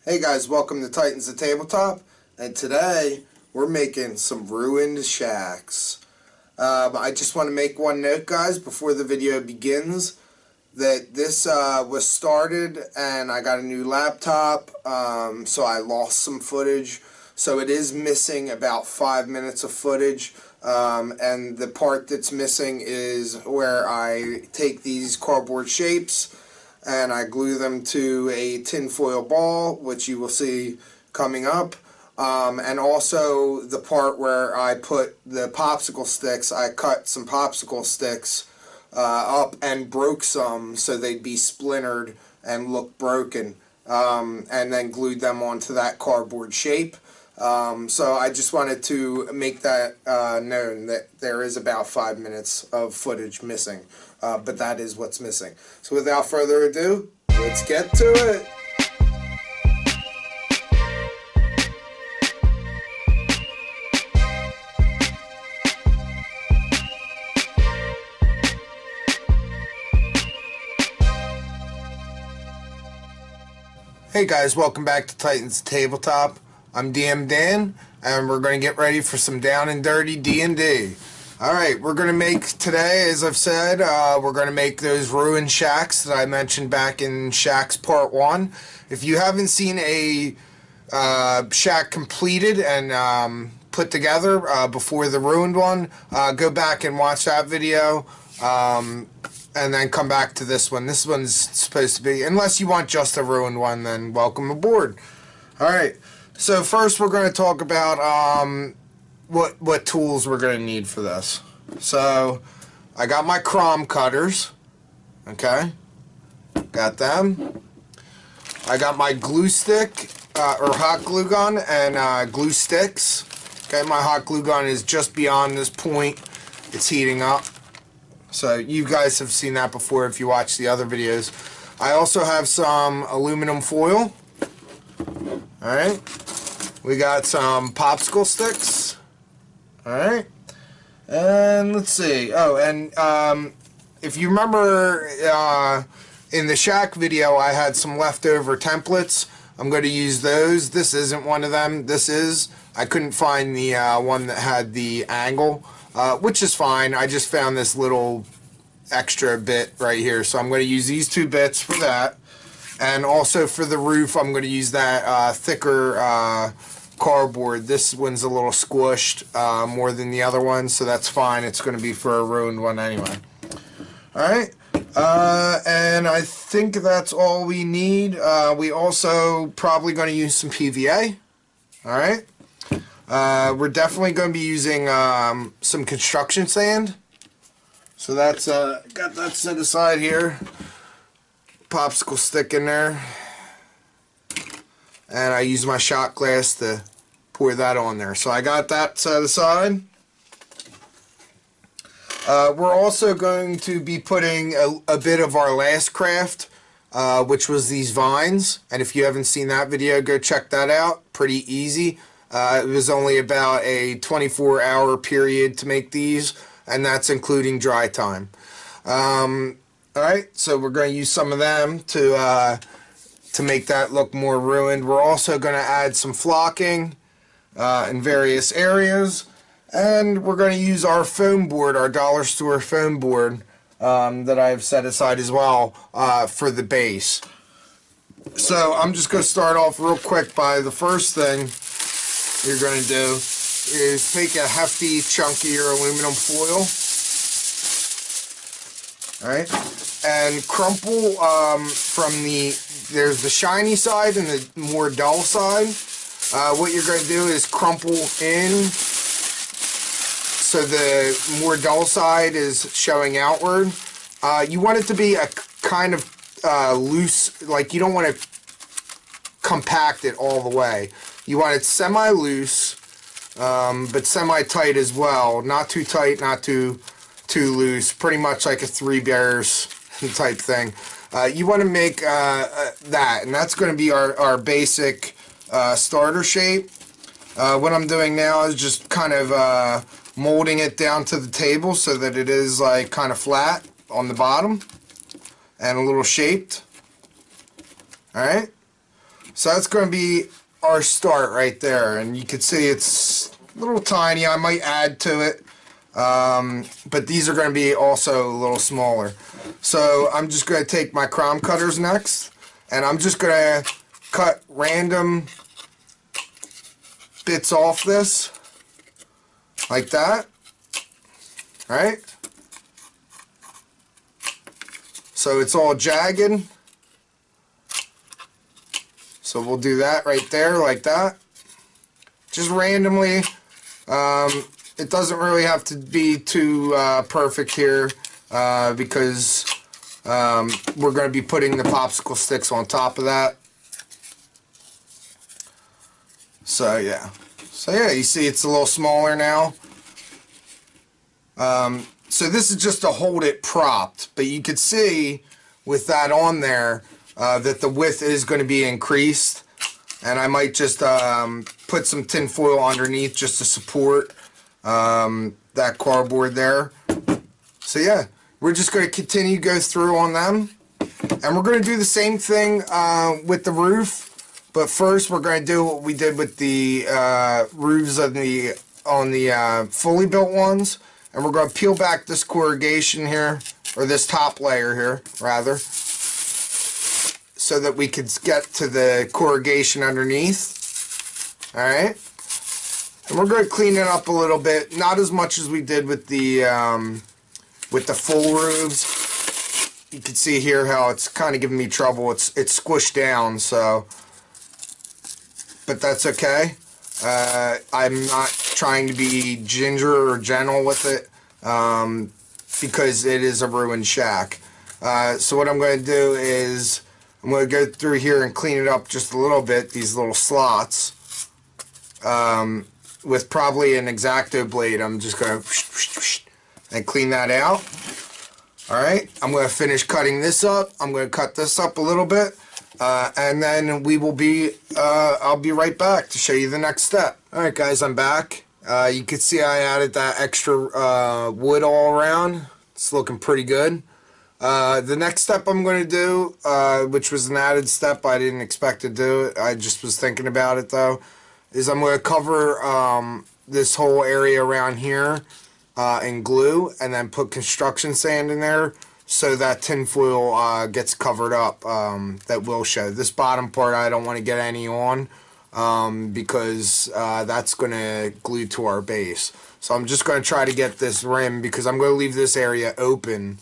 Hey guys, welcome to Titans of Tabletop, and today we're making some ruined shacks. I just want to make one note, guys, before the video begins, that this was started and I got a new laptop, so I lost some footage, so it is missing about 5 minutes of footage, and the part that's missing is where I take these cardboard shapes and I glue them to a tinfoil ball, which you will see coming up. And also the part where I put the popsicle sticks, I cut some popsicle sticks up and broke some so they'd be splintered and look broken, and then glued them onto that cardboard shape. So I just wanted to make that known that there is about 5 minutes of footage missing, but that is what's missing. So without further ado, let's get to it. Hey guys, welcome back to Titans Tabletop. I'm DM Dan, and we're going to get ready for some down and dirty D&D. Alright, we're going to make today, as I've said, we're going to make those ruined shacks that I mentioned back in Shacks Part 1. If you haven't seen a shack completed and put together before the ruined one, go back and watch that video. And then come back to this one. This one's supposed to be, unless you want just a ruined one, then welcome aboard. Alright, so first we're going to talk about what tools we're going to need for this. So, I got my chrome cutters. Okay, got them. I got my glue stick, or hot glue gun, and glue sticks. Okay, my hot glue gun is just beyond this point. It's heating up. So you guys have seen that before if you watch the other videos. I also have some aluminum foil. Alright. We got some popsicle sticks. Alright. And let's see. Oh, and if you remember in the shack video, I had some leftover templates. I'm going to use those. This isn't one of them. This is. I couldn't find the one that had the angle. Which is fine. I just found this little extra bit right here, so I'm going to use these two bits for that, and also for the roof I'm going to use that thicker cardboard. This one's a little squished more than the other one, so that's fine. It's going to be for a ruined one anyway. Alright, and I think that's all we need. We also probably going to use some PVA. Alright. We're definitely going to be using some construction sand. So that's got that set aside here. Popsicle stick in there. And I use my shot glass to pour that on there. So I got that set aside. We're also going to be putting a bit of our last craft, which was these vines. And if you haven't seen that video, go check that out. Pretty easy. It was only about a 24-hour period to make these, and that's including dry time. Alright, so we're going to use some of them to make that look more ruined. We're also going to add some flocking in various areas, and we're going to use our foam board, our dollar store foam board that I've set aside as well for the base. So I'm just going to start off real quick by the first thing you're going to do is take a hefty chunk of your aluminum foil, alright, and crumple from there's the shiny side and the more dull side. What you're going to do is crumple in so the more dull side is showing outward. You want it to be a kind of loose, like you don't want to compact it all the way. You want it semi-loose, but semi-tight as well. Not too tight, not too loose. Pretty much like a Three Bears type thing. You want to make that, and that's going to be our basic starter shape. What I'm doing now is just kind of molding it down to the table so that it is like kind of flat on the bottom and a little shaped. Alright? So that's going to be our start right there. And you can see it's a little tiny. I might add to it. But these are going to be also a little smaller. So I'm just going to take my crown cutters next. And I'm just going to cut random bits off this. Like that. Alright? So it's all jagged. So we'll do that right there, like that. Just randomly. It doesn't really have to be too perfect here because we're going to be putting the popsicle sticks on top of that. So yeah. So yeah, you see it's a little smaller now. So this is just to hold it propped, but you could see with that on there that the width is going to be increased, and I might just put some tin foil underneath just to support that cardboard there. So yeah, we're just going to continue to go through on them, and we're going to do the same thing with the roof, but first we're going to do what we did with the roofs on the fully built ones. And we're going to peel back this corrugation here, or this top layer here, rather, so that we could get to the corrugation underneath. Alright? And we're going to clean it up a little bit, not as much as we did with the full roofs. You can see here how it's kind of giving me trouble. It's squished down, so, but that's okay. I'm not trying to be ginger or gentle with it because it is a ruined shack. So what I'm going to do is I'm going to go through here and clean it up just a little bit, these little slots, with probably an X-Acto blade. I'm just going to and clean that out. Alright, I'm going to finish cutting this up. I'm going to cut this up a little bit. And then we will be, I'll be right back to show you the next step. Alright guys, I'm back. You can see I added that extra wood all around. It's looking pretty good. The next step I'm going to do, which was an added step, I didn't expect to do it, I just was thinking about it though, is I'm going to cover this whole area around here in glue, and then put construction sand in there, so that tinfoil gets covered up. That will show. This bottom part I don't want to get any on because that's going to glue to our base. So I'm just going to try to get this rim, because I'm going to leave this area open,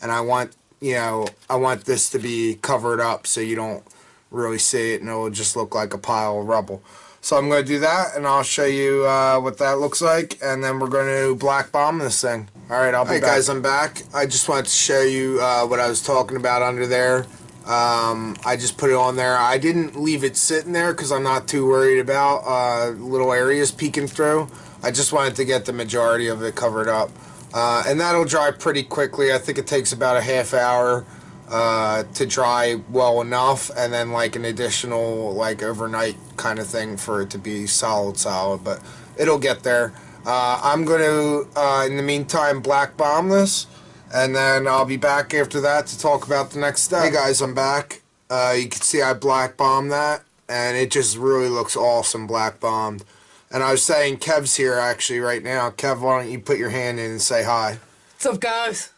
and I want, you know, I want this to be covered up so you don't really see it and it'll just look like a pile of rubble. So I'm going to do that, and I'll show you what that looks like, and then we're going to black bomb this thing. Alright, I'll be back. Guys, I'm back. I just wanted to show you what I was talking about under there. I just put it on there. I didn't leave it sitting there because I'm not too worried about little areas peeking through. I just wanted to get the majority of it covered up. And that'll dry pretty quickly. I think it takes about a half hour to dry well enough, and then like an additional like overnight kind of thing for it to be solid, but it'll get there. I'm going to in the meantime black bomb this, and then I'll be back after that to talk about the next step. Hey guys, I'm back. You can see I black bombed that, and it just really looks awesome black bombed. And I was saying Kev's here actually right now. Kev, why don't you put your hand in and say hi? What's up, guys?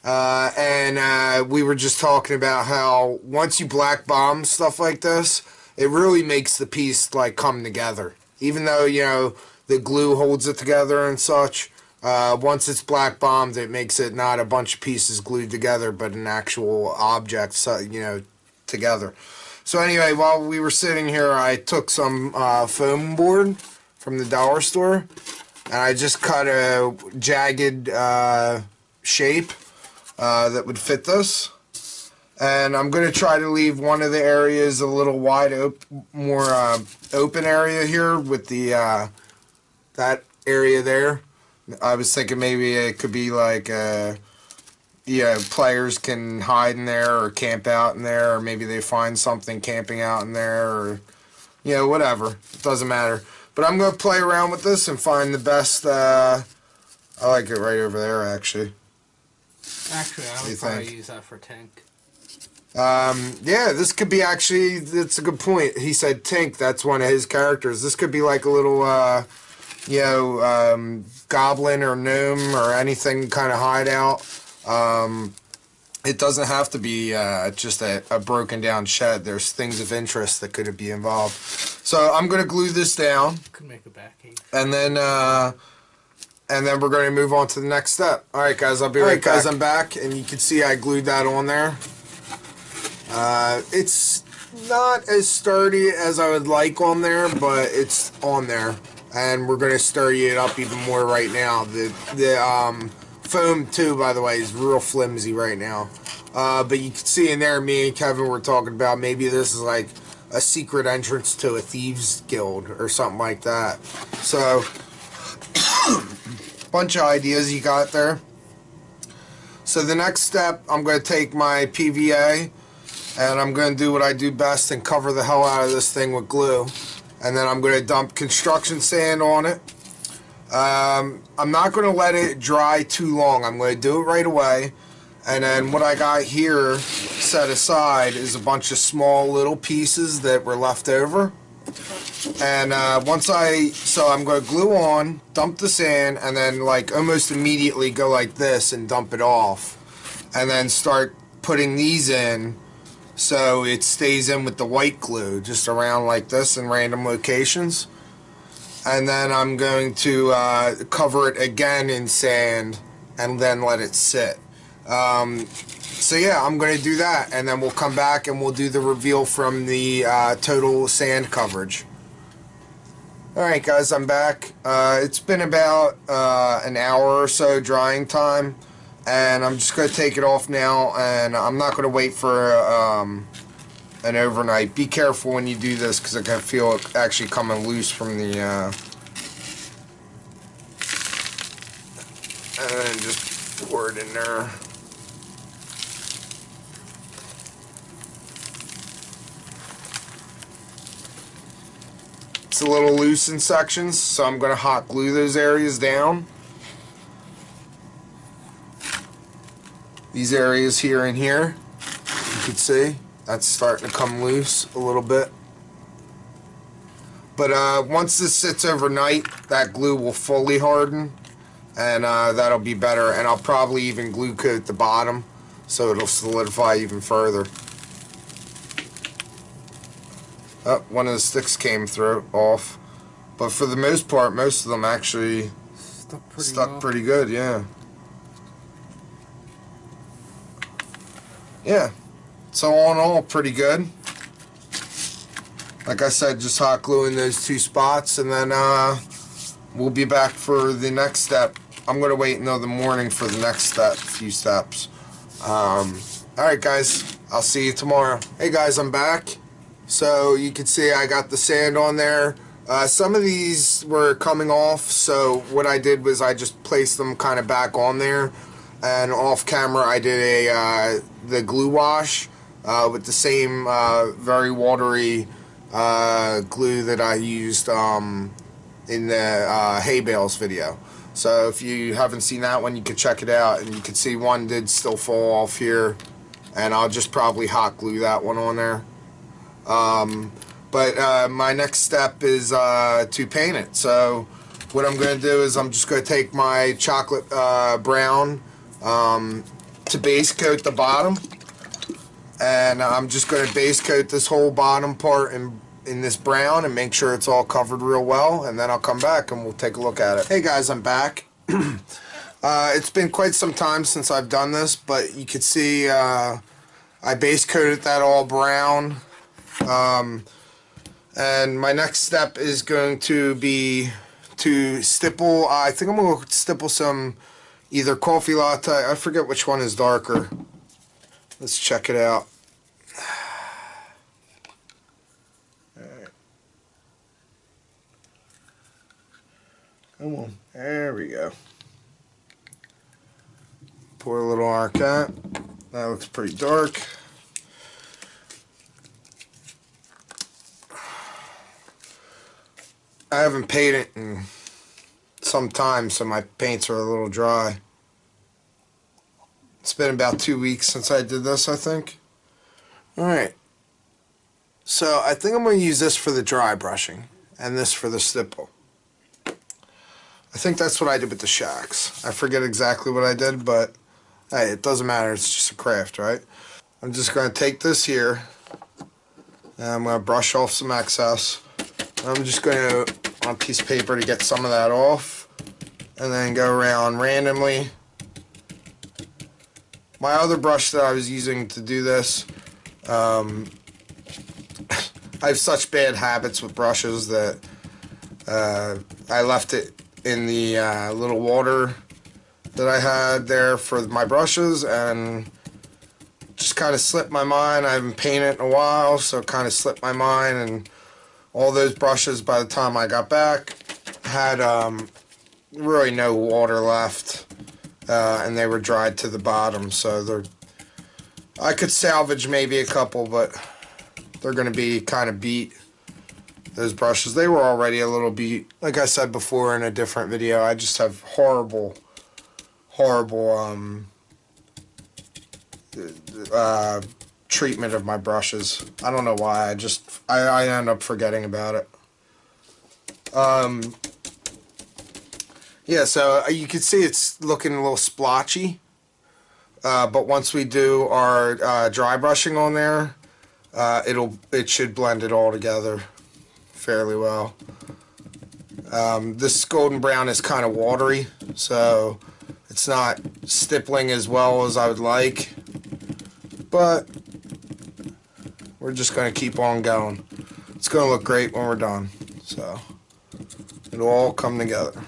And we were just talking about how once you black bomb stuff like this, it really makes the piece like come together. Even though, you know, the glue holds it together and such, once it's black bombed, it makes it not a bunch of pieces glued together, but an actual object, so, you know, together. So anyway, while we were sitting here, I took some foam board from the dollar store, and I just cut a jagged shape that would fit this, and I'm going to try to leave one of the areas a little wide more open area here with the that area there. I was thinking maybe it could be like yeah, players can hide in there or camp out in there, or maybe they find something camping out in there, or you know, whatever, it doesn't matter. But I'm going to play around with this and find the best. I like it right over there actually. Actually, I would probably use that for tank. Yeah, this could be actually, that's a good point. He said Tink, that's one of his characters. This could be like a little, goblin or gnome or anything kind of hideout. It doesn't have to be just a broken down shed. There's things of interest that could be involved. So I'm going to glue this down. Could make a backache. And then we're going to move on to the next step. All right, guys, I'll be right back. Guys, I'm back, and you can see I glued that on there. It's not as sturdy as I would like on there, but it's on there. And we're going to sturdy it up even more right now. The foam, too, by the way, is real flimsy right now. But you can see in there, me and Kevin were talking about maybe this is like a secret entrance to a Thieves Guild or something like that. So, bunch of ideas you got there. So the next step, I'm going to take my PVA and I'm going to do what I do best and cover the hell out of this thing with glue. And then I'm going to dump construction sand on it. I'm not going to let it dry too long. I'm going to do it right away. And then what I got here set aside is a bunch of small little pieces that were left over. And so I'm going to glue on, dump the sand, and then like almost immediately go like this and dump it off. And then start putting these in so it stays in with the white glue, just around like this in random locations. And then I'm going to cover it again in sand and then let it sit. So yeah, I'm going to do that, and then we'll come back and we'll do the reveal from the total sand coverage. Alright guys, I'm back. It's been about an hour or so drying time, and I'm just going to take it off now, and I'm not going to wait for an overnight. Be careful when you do this, because I can feel it actually coming loose from the and then just pour it in there. It's a little loose in sections, so I'm going to hot glue those areas down. These areas here and here, you can see, that's starting to come loose a little bit. But once this sits overnight, that glue will fully harden, and that'll be better. And I'll probably even glue coat the bottom, so it'll solidify even further. Oh, one of the sticks came through off, but for the most part, most of them actually stuck pretty good. Yeah. Yeah. So all in all, pretty good. Like I said, just hot gluing those two spots, and then we'll be back for the next step. I'm gonna wait until the morning for the next few steps. Alright guys, I'll see you tomorrow. Hey guys, I'm back. So you can see I got the sand on there. Some of these were coming off, so what I did was I just placed them kind of back on there, and off camera I did the glue wash with the same very watery glue that I used in the hay bales video. So if you haven't seen that one, you can check it out, and you can see one did still fall off here, and I'll just probably hot glue that one on there. But my next step is to paint it. So what I'm going to do is I'm just going to take my chocolate brown to base coat the bottom, and I'm just going to base coat this whole bottom part in this brown and make sure it's all covered real well, and then I'll come back and we'll take a look at it. Hey guys, I'm back. It's been quite some time since I've done this, but you can see I base coated that all brown. And my next step is going to be to stipple, I think I'm going to stipple some either coffee latte, I forget which one is darker. Let's check it out. Alright. Come on, there we go. Pour a little arcat. That looks pretty dark. I haven't painted in some time, so my paints are a little dry. It's been about 2 weeks since I did this, I think. Alright, so I think I'm going to use this for the dry brushing and this for the stipple. I think that's what I did with the shacks. I forget exactly what I did, but hey, it doesn't matter. It's just a craft, right? I'm just going to take this here and I'm going to brush off some excess. I'm just going to, on a piece of paper, to get some of that off and then go around randomly. My other brush that I was using to do this, I have such bad habits with brushes that I left it in the little water that I had there for my brushes and just kind of slipped my mind. I haven't painted in a while, so it kind of slipped my mind, and all those brushes by the time I got back had really no water left, and they were dried to the bottom, so I could salvage maybe a couple, but they're going to be kind of beat. Those brushes, they were already a little beat. Like I said before in a different video, I just have horrible treatment of my brushes. I don't know why. I end up forgetting about it. Yeah, so you can see it's looking a little splotchy. But once we do our dry brushing on there, it should blend it all together fairly well. This golden brown is kind of watery, so it's not stippling as well as I would like, but we're just going to keep on going. It's going to look great when we're done, so it'll all come together.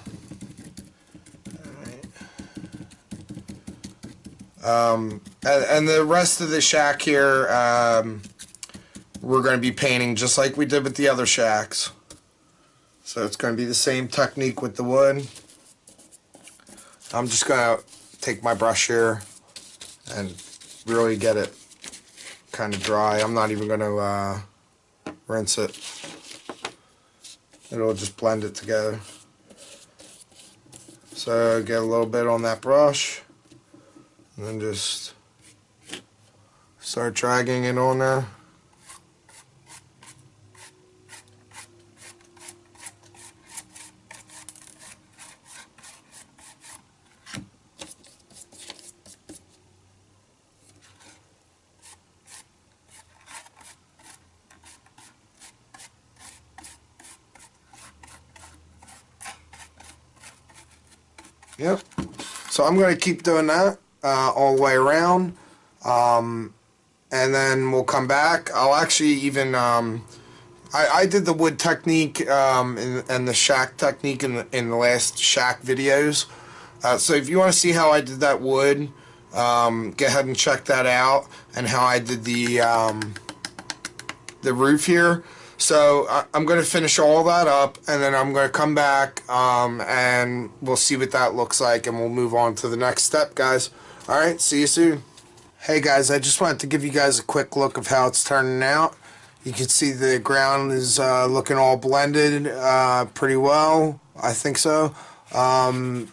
And the rest of the shack here, we're going to be painting just like we did with the other shacks. So it's going to be the same technique with the wood. I'm just going to take my brush here and really get it kind of dry. I'm not even going to rinse it. It'll just blend it together. So get a little bit on that brush and then just start dragging it on there. Yep. So I'm going to keep doing that all the way around, and then we'll come back. I'll actually even I did the wood technique and the shack technique in the last shack videos. So if you want to see how I did that wood, go ahead and check that out, and how I did the roof here. So I'm going to finish all that up, and then I'm going to come back and we'll see what that looks like, and we'll move on to the next step, guys. Alright, see you soon. Hey guys, I just wanted to give you guys a quick look of how it's turning out. You can see the ground is looking all blended pretty well. I think so. And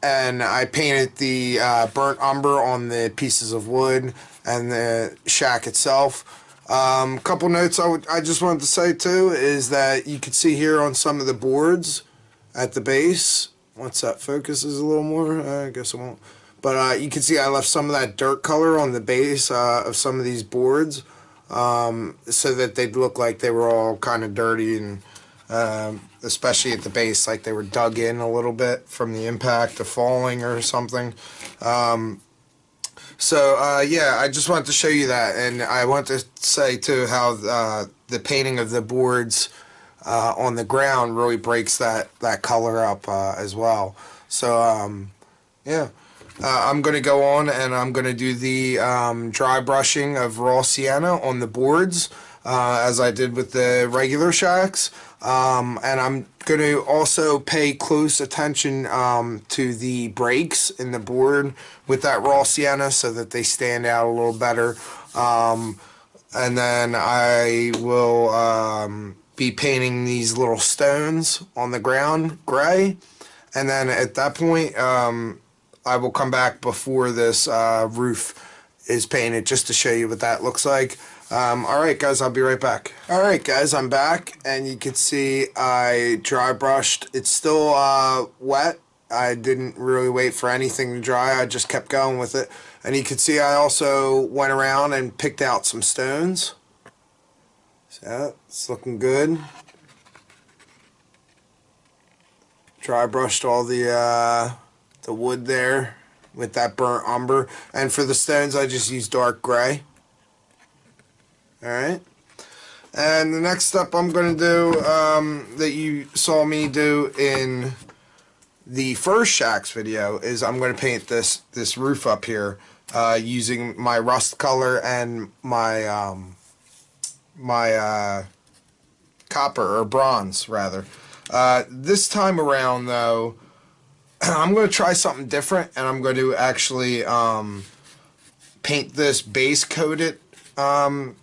I painted the burnt umber on the pieces of wood and the shack itself. Couple notes I just wanted to say too is that you can see here on some of the boards at the base, once that focuses a little more, I guess it won't, but you can see I left some of that dirt color on the base of some of these boards, so that they'd look like they were all kind of dirty, and especially at the base, like they were dug in a little bit from the impact of falling or something. So yeah, I just wanted to show you that, and I want to say too how the painting of the boards on the ground really breaks that color up as well. So yeah, I'm going to go on and I'm going to do the dry brushing of raw sienna on the boards as I did with the regular shacks, and I'm going to also pay close attention to the breaks in the board with that raw sienna so that they stand out a little better, and then I will be painting these little stones on the ground gray, and then at that point I will come back before this roof is painted, just to show you what that looks like. Alright guys, I'll be right back. Alright guys, I'm back, and you can see I dry brushed. It's still wet. I didn't really wait for anything to dry. I just kept going with it. And you can see I also went around and picked out some stones. So it's looking good. Dry brushed all the wood there with that burnt umber. And for the stones, I just used dark gray. Alright. And the next step I'm going to do, that you saw me do in the first Shacks video, is I'm going to paint this roof up here using my rust color and my copper, or bronze rather. This time around though, I'm going to try something different, and I'm going to actually paint this base coated rust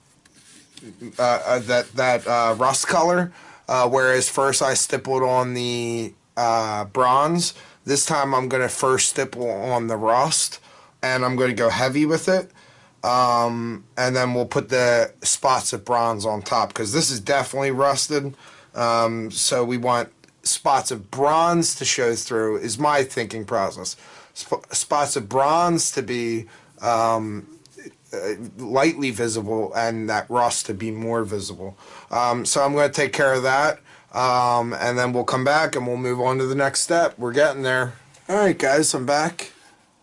color, whereas first I stippled on the bronze. This time I'm going to first stipple on the rust, and I'm going to go heavy with it, and then we'll put the spots of bronze on top, because this is definitely rusted, so we want spots of bronze to show through, is my thinking process. Spots of bronze to be lightly visible, and that rust to be more visible. So I'm going to take care of that, and then we'll come back and we'll move on to the next step. We're getting there. Alright guys, I'm back.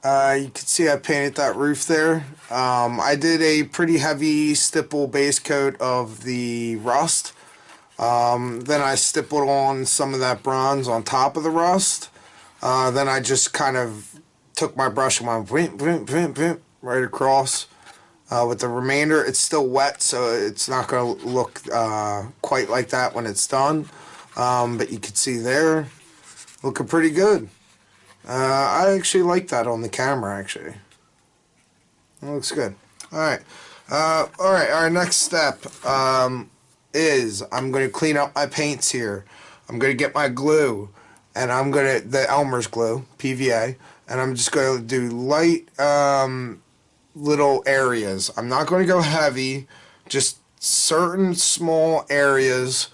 You can see I painted that roof there. I did a pretty heavy stipple base coat of the rust. Then I stippled on some of that bronze on top of the rust. Then I just kind of took my brush and went right across. With the remainder, it's still wet, so it's not going to look quite like that when it's done. But you can see there, looking pretty good. I actually like that on the camera, actually. It looks good. Alright. Our next step is I'm going to clean up my paints here. I'm going to get my glue, and I'm going to, the Elmer's glue, PVA, and I'm just going to do light little areas. I'm not going to go heavy, just certain small areas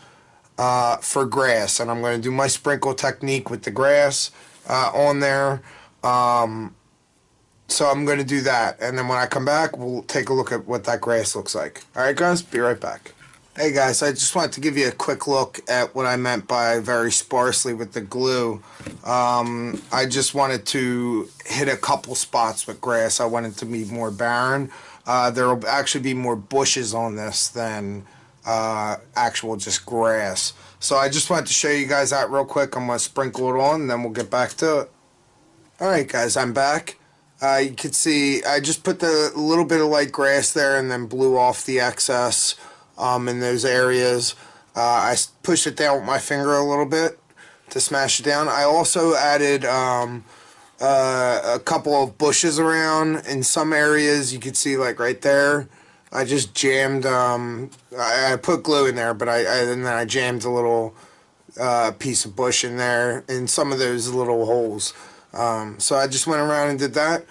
for grass, and I'm going to do my sprinkle technique with the grass on there. So I'm going to do that, and then when I come back, we'll take a look at what that grass looks like. Alright guys, be right back. Hey guys, I just wanted to give you a quick look at what I meant by very sparsely with the glue. I just wanted to hit a couple spots with grass. I wanted to be more barren. There will actually be more bushes on this than actual just grass. So I just wanted to show you guys that real quick. I'm going to sprinkle it on, and then we'll get back to it. Alright guys, I'm back. You can see I just put the little bit of light grass there and then blew off the excess in those areas. I pushed it down with my finger a little bit to smash it down. I also added a couple of bushes around in some areas. You can see like right there. I just jammed, I put glue in there, but and then I jammed a little piece of bush in there in some of those little holes. So I just went around and did that.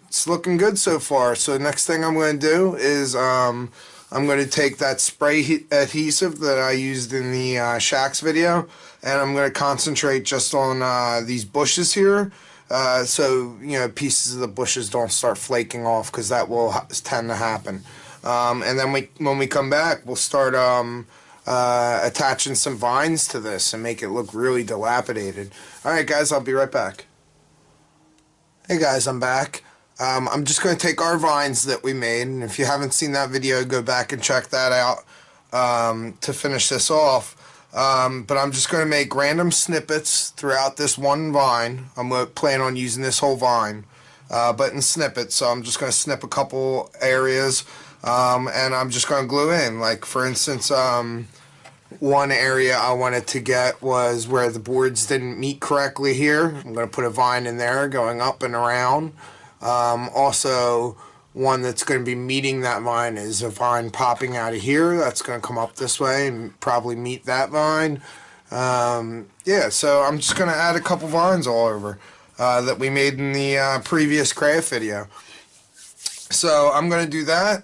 It's looking good so far. So the next thing I'm going to do is I'm going to take that spray adhesive that I used in the Shacks video, and I'm going to concentrate just on these bushes here, so you know, pieces of the bushes don't start flaking off, because that will tend to happen. And then when we come back, we'll start attaching some vines to this and make it look really dilapidated. Alright guys, I'll be right back. Hey guys, I'm back. I'm just going to take our vines that we made, and if you haven't seen that video, go back and check that out to finish this off. But I'm just going to make random snippets throughout this one vine. I'm going to plan on using this whole vine, but in snippets. So I'm just going to snip a couple areas, and I'm just going to glue in. Like for instance, one area I wanted to get was where the boards didn't meet correctly here. I'm going to put a vine in there going up and around. Also, one that's going to be meeting that vine is a vine popping out of here. That's going to come up this way and probably meet that vine. Yeah, so I'm just going to add a couple vines all over that we made in the previous craft video. So I'm going to do that.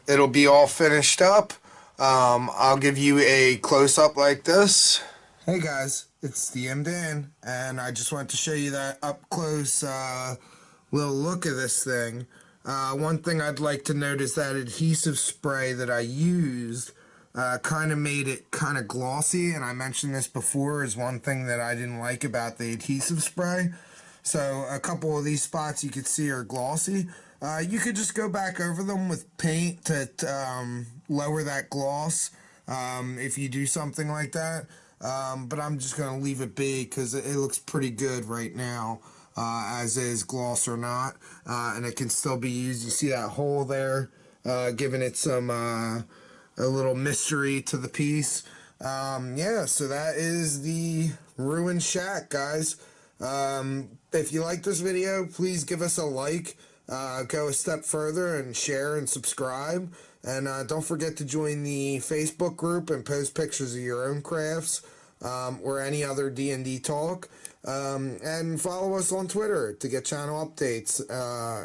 It'll be all finished up. I'll give you a close-up like this. Hey guys, it's DM Dan, and I just wanted to show you that up-close little look of this thing. One thing I'd like to note is that adhesive spray that I used kind of made it kind of glossy, and I mentioned this before is one thing that I didn't like about the adhesive spray. So a couple of these spots you could see are glossy. You could just go back over them with paint to lower that gloss if you do something like that. But I'm just going to leave it be because it looks pretty good right now, as is, gloss or not. And it can still be used. You see that hole there, giving it some a little mystery to the piece. Yeah, so that is the ruined shack, guys. If you like this video, please give us a like, go a step further and share and subscribe, and don't forget to join the Facebook group and post pictures of your own crafts, or any other D&D talk, and follow us on Twitter to get channel updates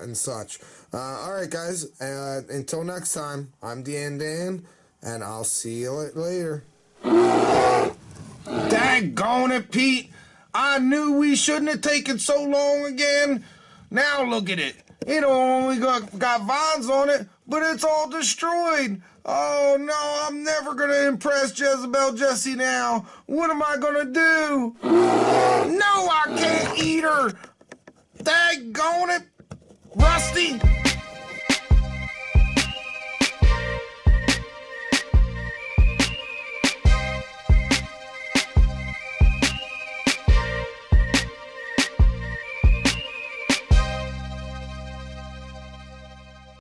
and such. Alright guys, until next time, I'm Dan, and I'll see you later. Daggone it, Pete! I knew we shouldn't have taken so long again. Now look at it. It only got vines on it, but it's all destroyed. Oh no, I'm never going to impress Jezebel Jessie now. What am I going to do? No, I can't eat her. Daggone it, Rusty.